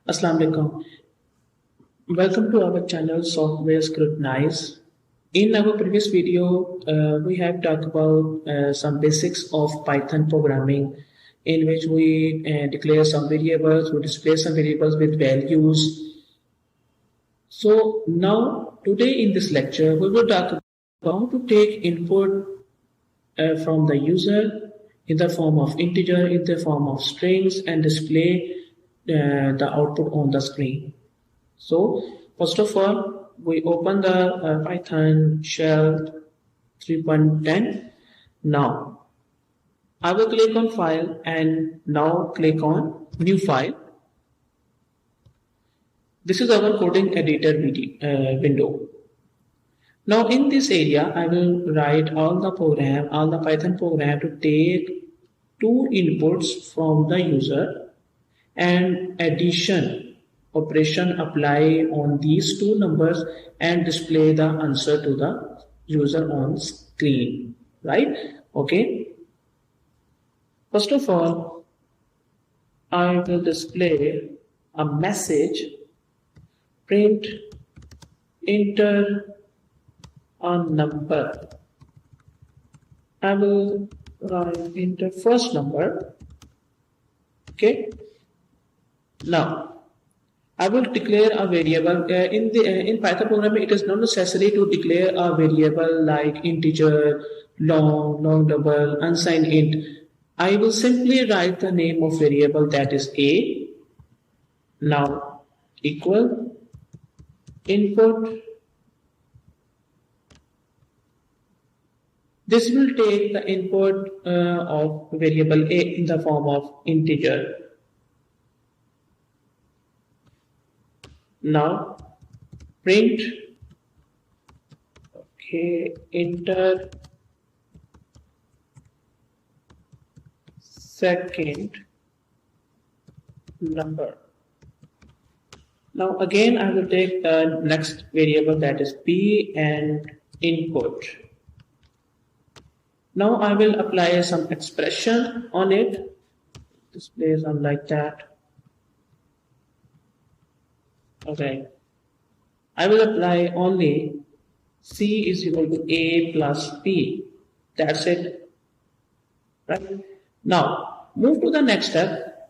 Assalamu alaikum. Welcome to our channel Software Scrutinize. In our previous video, we have talked about some basics of Python programming, in which we declare some variables, we display some variables with values. So now, today in this lecture, we will talk about how to take input from the user in the form of integer, in the form of strings, and display the output on the screen. So first of all, we open the Python shell 3.10. Now I will click on file and now click on new file. This is our coding editor window. Now in this area, I will write all the Python program to take two inputs from the user and addition operation apply on these two numbers and display the answer to the user on screen, right? Okay. First of all, I will display a message, print enter a number. I will enter first number. Okay. Now I will declare a variable in Python programming. It is not necessary to declare a variable like integer, long double, unsigned int. I will simply write the name of variable, that is a. Now equal input. This will take the input of variable a in the form of integer. Now print enter second number. Now again I will take the next variable, that is p, and input. Now I will apply some expression on it. Displays on like that. Okay, I will apply only C is equal to A plus P. That's it. Right? Now, move to the next step.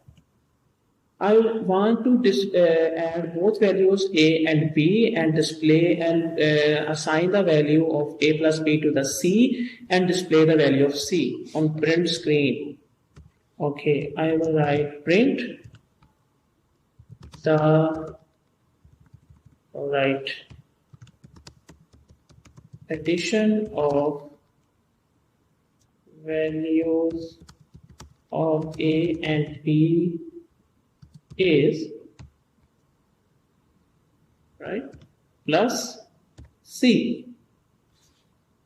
I want to add both values A and B and display and assign the value of A plus B to the C and display the value of C on print screen. Okay, I will write print the addition of values of A and B is plus C.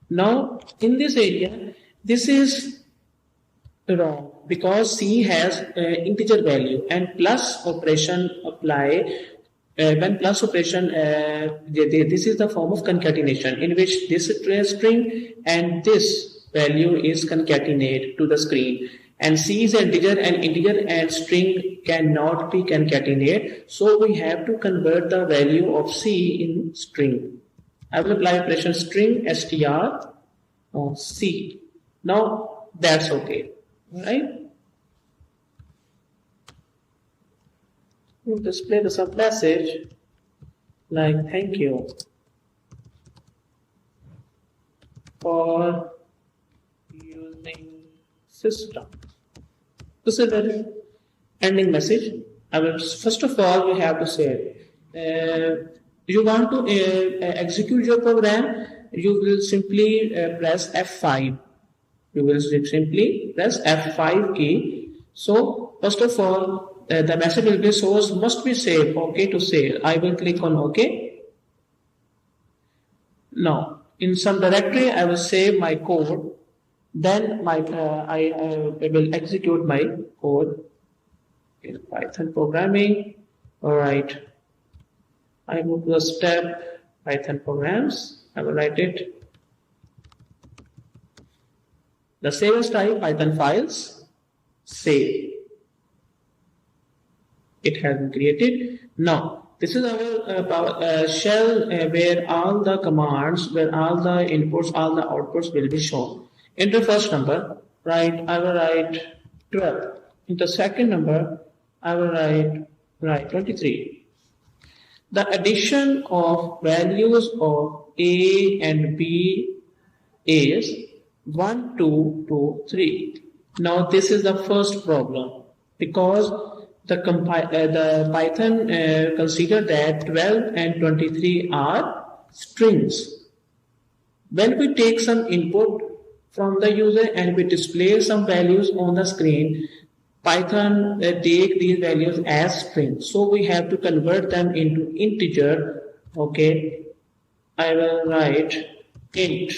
Now in this area, this is wrong because C has integer value and plus operation apply. When plus operation, this is the form of concatenation in which this string and this value is concatenated to the screen. And C is integer and string cannot be concatenated. So we have to convert the value of C in string. I will apply operation string str on C. Now that's okay, right? We'll display the sub message like thank you for using system. This is the ending message. I will first of all we have to say you want to execute your program, you will simply press F5. You will simply press F5 key. So first of all, the message will be source must be saved. Okay to save. I will click on OK. Now in some directory I will save my code. Then I will execute my code in Python programming. Alright. I move to the step Python programs. I will write it. The save as type Python files. Save. it has been created. Now this is our shell where all the commands, where all the inputs, all the outputs will be shown. Enter first number, I will write 12. In the second number, I will write 23. The addition of values of A and B is 1, 2, 2, 3. Now this is the first problem because the Python consider that 12 and 23 are strings. When we take some input from the user and we display some values on the screen, Python take these values as strings. So we have to convert them into integer. Okay, I will write int.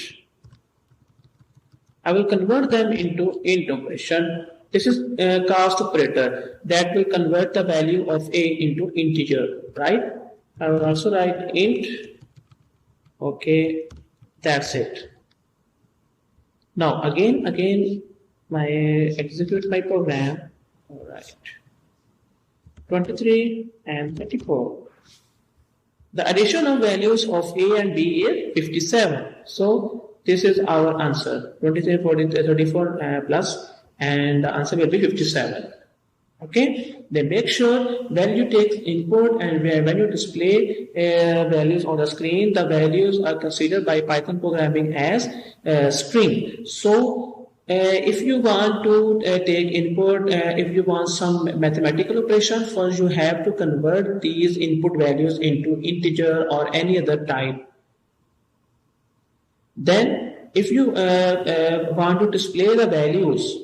I will convert them into int operation. This is a cast operator that will convert the value of A into integer, right? I will also write int. Okay, that's it. Now again, execute my program. All right, 23 and 24. The addition of values of A and B is 57. So this is our answer, 23, 43, 34 plus, and the answer will be 57. Okay, then make sure when you take input and when you display values on the screen, the values are considered by Python programming as string. So if you want to take input, if you want some mathematical operation, first you have to convert these input values into integer or any other type. Then if you want to display the values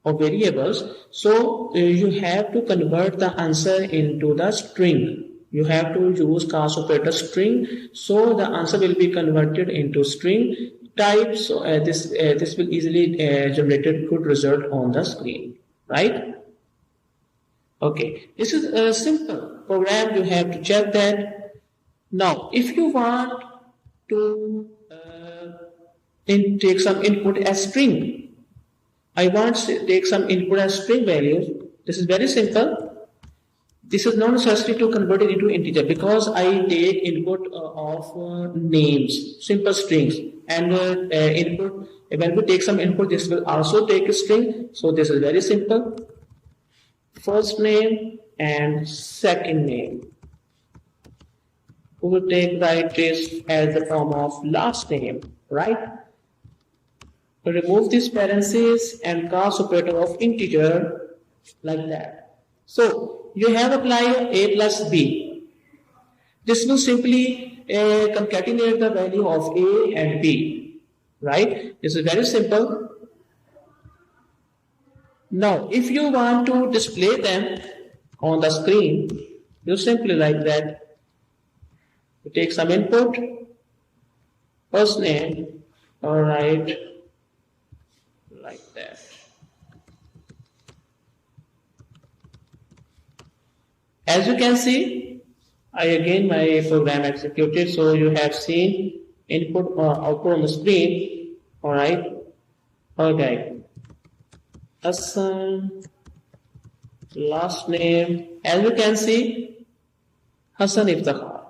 of variables, so you have to convert the answer into the string. You have to use cast operator string, so the answer will be converted into string type. So this will easily generate a good result on the screen, right? Okay, this is a simple program. You have to check that. Now if you want to take some input as string, I want to take some input as string values. This is very simple. This is not necessary to convert it into integer because I take input of names, simple strings, and input. When we take some input, this will also take a string. So this is very simple. First name and second name. We will write this as the form of last name, right? Remove this parenthesis and cast operator of integer like that. So you have applied A plus B. This will simply concatenate the value of A and B, right? This is very simple. Now if you want to display them on the screen, you simply like that. You take some input, first name, alright, like that. As you can see, my program executed, so you have seen input or output on the screen. Alright, okay. Hassan, last name, as you can see, Hassan Iftakhar.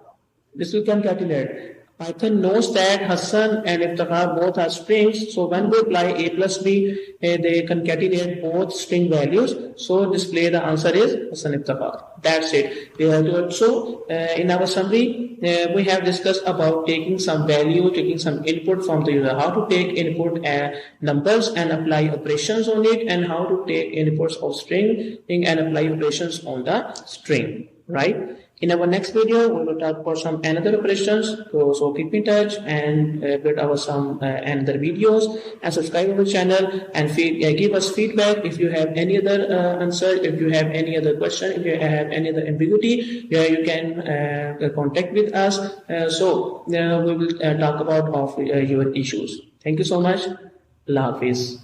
This will concatenate. Python knows that Hassan and Iftakhar both are strings, so when we apply A plus B, they concatenate both string values, so display the answer is Hassan Iftakhar. That's it. We have to also, in our summary, we have discussed about taking some value, taking some input from the user, how to take input numbers and apply operations on it, and how to take inputs of string and apply operations on the string, right? In our next video, we will talk about some another operations. So keep in touch and build our some another videos, and subscribe to our channel and give us feedback if you have any other answer, if you have any other question, if you have any other ambiguity, you can contact with us. So we will talk about your issues. Thank you so much. Allah Hafiz.